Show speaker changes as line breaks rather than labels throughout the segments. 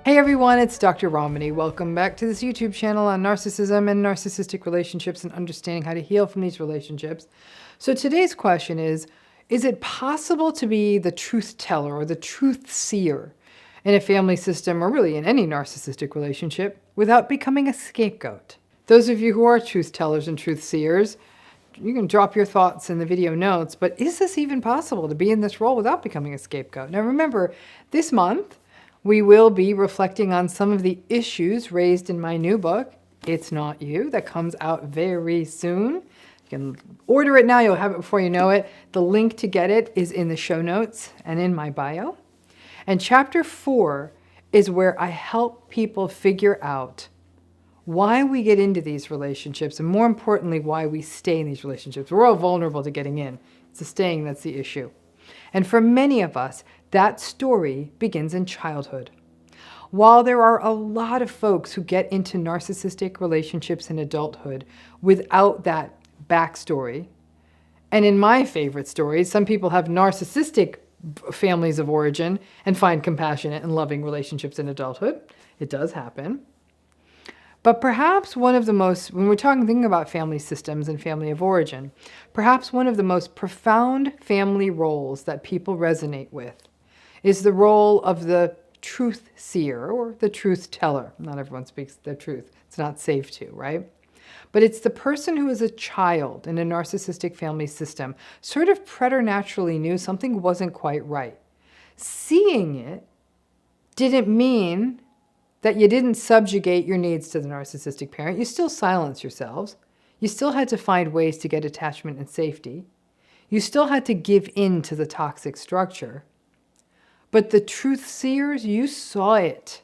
Hey everyone, it's Dr. Ramani. Welcome back to this YouTube channel on narcissism and narcissistic relationships and understanding how to heal from these relationships. So today's question is it possible to be the truth teller or the truth seer in a family system or really in any narcissistic relationship without becoming a scapegoat? Those of you who are truth tellers and truth seers, you can drop your thoughts in the video notes, but is this even possible to be in this role without becoming a scapegoat? Now remember, this month, we will be reflecting on some of the issues raised in my new book, It's Not You, that comes out very soon. You can order it now, you'll have it before you know it. The link to get it is in the show notes and in my bio. And chapter 4 is where I help people figure out why we get into these relationships and more importantly, why we stay in these relationships. We're all vulnerable to getting in. It's the staying that's the issue. And for many of us, that story begins in childhood. While there are a lot of folks who get into narcissistic relationships in adulthood without that backstory, and in my favorite stories, some people have narcissistic families of origin and find compassionate and loving relationships in adulthood. It does happen. But perhaps one of the most, when we're thinking about family systems and family of origin, perhaps one of the most profound family roles that people resonate with is the role of the truth seer or the truth teller. Not everyone speaks the truth. It's not safe to, right? But it's the person who is a child in a narcissistic family system, sort of preternaturally knew something wasn't quite right. Seeing it didn't mean that you didn't subjugate your needs to the narcissistic parent. You still silence yourselves. You still had to find ways to get attachment and safety. You still had to give in to the toxic structure. But the truth seers, you saw it.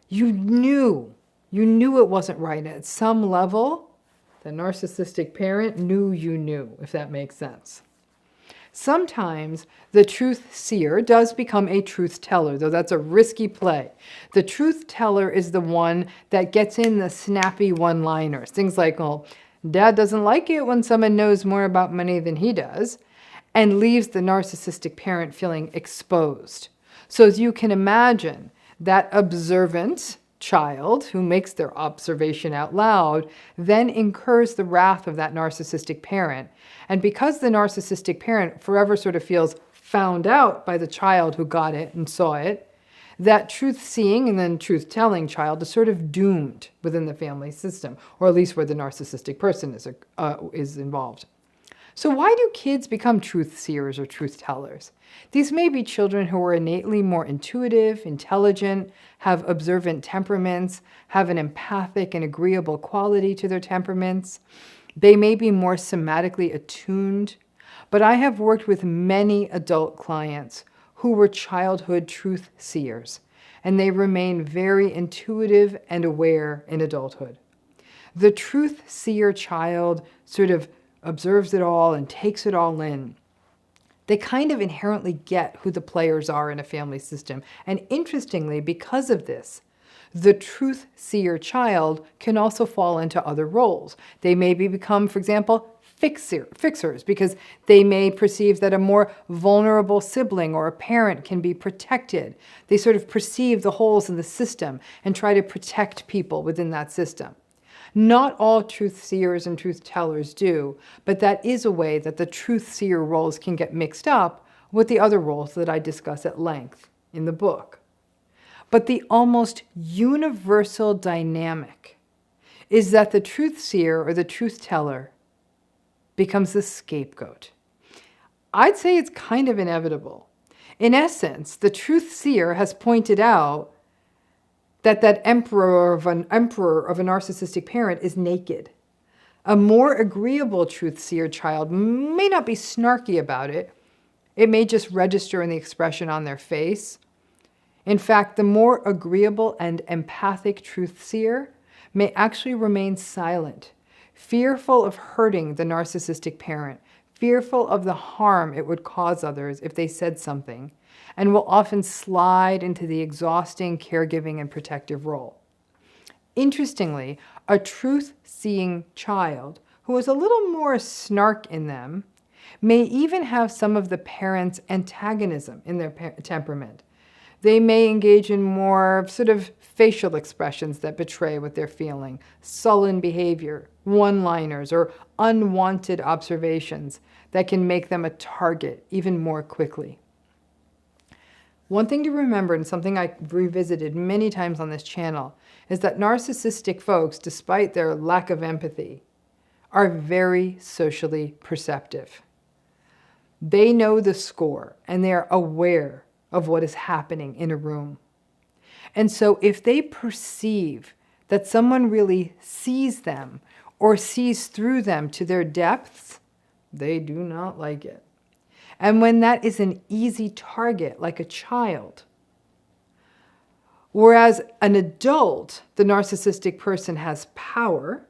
You knew it wasn't right. At some level, the narcissistic parent knew you knew, if that makes sense. Sometimes the truth seer does become a truth teller, though that's a risky play. The truth teller is the one that gets in the snappy one-liners. Things like, well, Dad doesn't like it when someone knows more about money than he does, and leaves the narcissistic parent feeling exposed. So as you can imagine, that observant child who makes their observation out loud then incurs the wrath of that narcissistic parent. And because the narcissistic parent forever sort of feels found out by the child who got it and saw it, that truth-seeing and then truth-telling child is sort of doomed within the family system, or at least where the narcissistic person is involved. So why do kids become truth seers or truth tellers? These may be children who are innately more intuitive, intelligent, have observant temperaments, have an empathic and agreeable quality to their temperaments. They may be more somatically attuned, but I have worked with many adult clients who were childhood truth seers, and they remain very intuitive and aware in adulthood. The truth seer child sort of observes it all and takes it all in. They kind of inherently get who the players are in a family system. And interestingly, because of this, the truth seer child can also fall into other roles. They maybe become, for example, fixers, because they may perceive that a more vulnerable sibling or a parent can be protected. They sort of perceive the holes in the system and try to protect people within that system. Not all truth seers and truth tellers do, but that is a way that the truth seer roles can get mixed up with the other roles that I discuss at length in the book. But the almost universal dynamic is that the truth seer or the truth teller becomes the scapegoat. I'd say it's kind of inevitable. In essence, the truth seer has pointed out that emperor of a narcissistic parent is naked. A more agreeable truth seer child may not be snarky about it. It may just register in the expression on their face. In fact, the more agreeable and empathic truth seer may actually remain silent, fearful of hurting the narcissistic parent, fearful of the harm it would cause others if they said something, and will often slide into the exhausting caregiving and protective role. Interestingly, a truth-seeing child who has a little more snark in them may even have some of the parent's antagonism in their temperament. They may engage in more sort of facial expressions that betray what they're feeling, sullen behavior, one-liners, or unwanted observations that can make them a target even more quickly. One thing to remember, and something I revisited many times on this channel, is that narcissistic folks, despite their lack of empathy, are very socially perceptive. They know the score, and they are aware of what is happening in a room. And so if they perceive that someone really sees them or sees through them to their depths, they do not like it. And when that is an easy target, like a child, whereas an adult, the narcissistic person has power,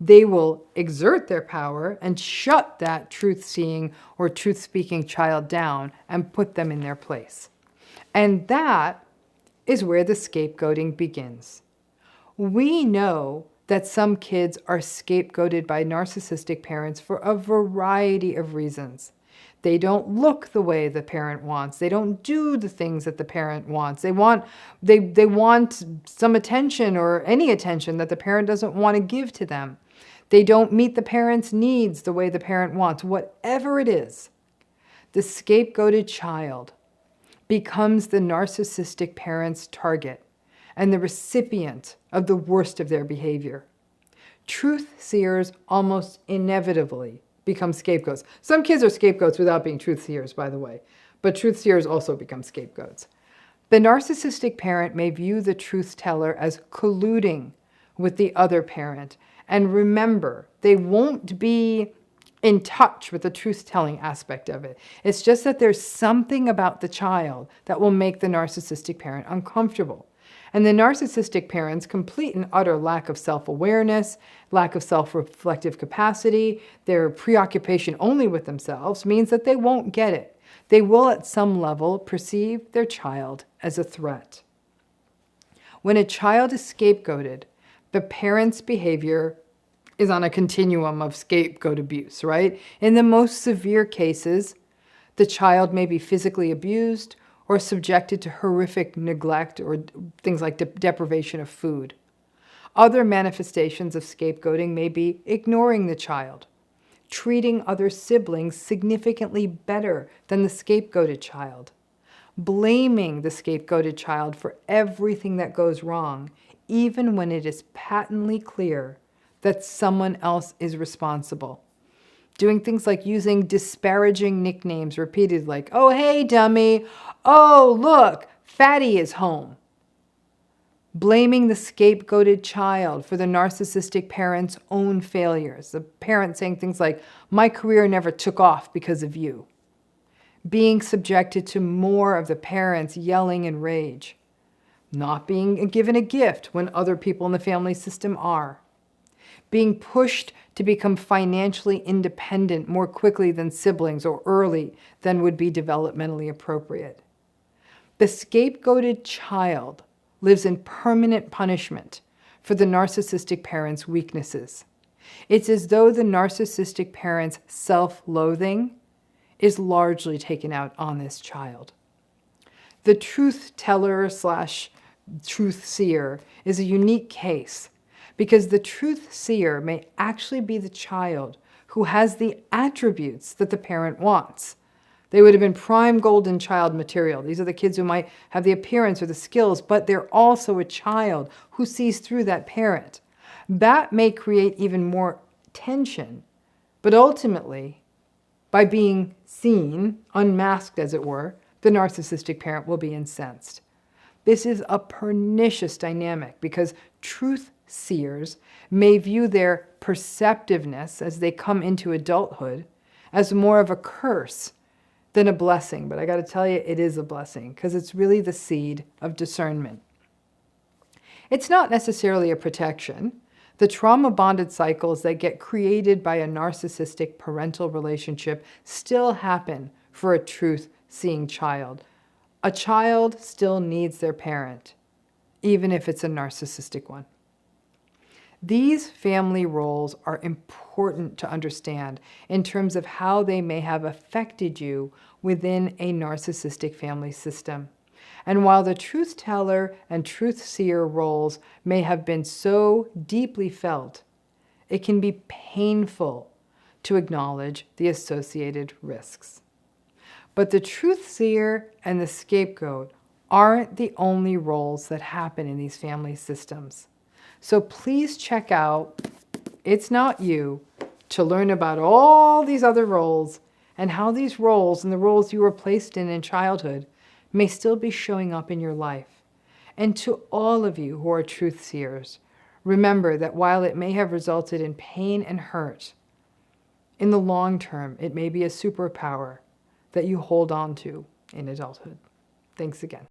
they will exert their power and shut that truth-seeing or truth-speaking child down and put them in their place. And that is where the scapegoating begins. We know that some kids are scapegoated by narcissistic parents for a variety of reasons. They don't look the way the parent wants. They don't do the things that the parent wants. They want some attention or any attention that the parent doesn't want to give to them. They don't meet the parent's needs the way the parent wants. Whatever it is, the scapegoated child becomes the narcissistic parent's target and the recipient of the worst of their behavior. Truth seers almost inevitably become scapegoats. Some kids are scapegoats without being truth seers, by the way, but truth seers also become scapegoats. The narcissistic parent may view the truth teller as colluding with the other parent. And remember, they won't be in touch with the truth-telling aspect of it. It's just that there's something about the child that will make the narcissistic parent uncomfortable. And the narcissistic parent's complete and utter lack of self-awareness, lack of self-reflective capacity, their preoccupation only with themselves means that they won't get it. They will at some level perceive their child as a threat. When a child is scapegoated, the parent's behavior is on a continuum of scapegoat abuse, right? In the most severe cases, the child may be physically abused or subjected to horrific neglect or things like deprivation of food. Other manifestations of scapegoating may be ignoring the child, treating other siblings significantly better than the scapegoated child, blaming the scapegoated child for everything that goes wrong, even when it is patently clear that someone else is responsible. Doing things like using disparaging nicknames repeated, like, oh, hey, dummy. Oh, look, Fatty is home. Blaming the scapegoated child for the narcissistic parent's own failures. The parent saying things like, my career never took off because of you. Being subjected to more of the parent's yelling and rage. Not being given a gift when other people in the family system are. Being pushed to become financially independent more quickly than siblings or early than would be developmentally appropriate. The scapegoated child lives in permanent punishment for the narcissistic parent's weaknesses. It's as though the narcissistic parent's self-loathing is largely taken out on this child. The truth teller / truth seer is a unique case because the truth seer may actually be the child who has the attributes that the parent wants. They would have been prime golden child material. These are the kids who might have the appearance or the skills, but they're also a child who sees through that parent. That may create even more tension, but ultimately, by being seen, unmasked as it were, the narcissistic parent will be incensed. This is a pernicious dynamic because truth seers may view their perceptiveness as they come into adulthood as more of a curse than a blessing. But I got to tell you, it is a blessing because it's really the seed of discernment. It's not necessarily a protection. The trauma-bonded cycles that get created by a narcissistic parental relationship still happen for a truth-seeing child. A child still needs their parent, even if it's a narcissistic one. These family roles are important to understand in terms of how they may have affected you within a narcissistic family system. And while the truth teller and truth seer roles may have been so deeply felt, it can be painful to acknowledge the associated risks. But the truth seer and the scapegoat aren't the only roles that happen in these family systems. So please check out It's Not You to learn about all these other roles and how these roles and the roles you were placed in childhood may still be showing up in your life. And to all of you who are truth seers, remember that while it may have resulted in pain and hurt, in the long term, it may be a superpower that you hold on to in adulthood. Thanks again.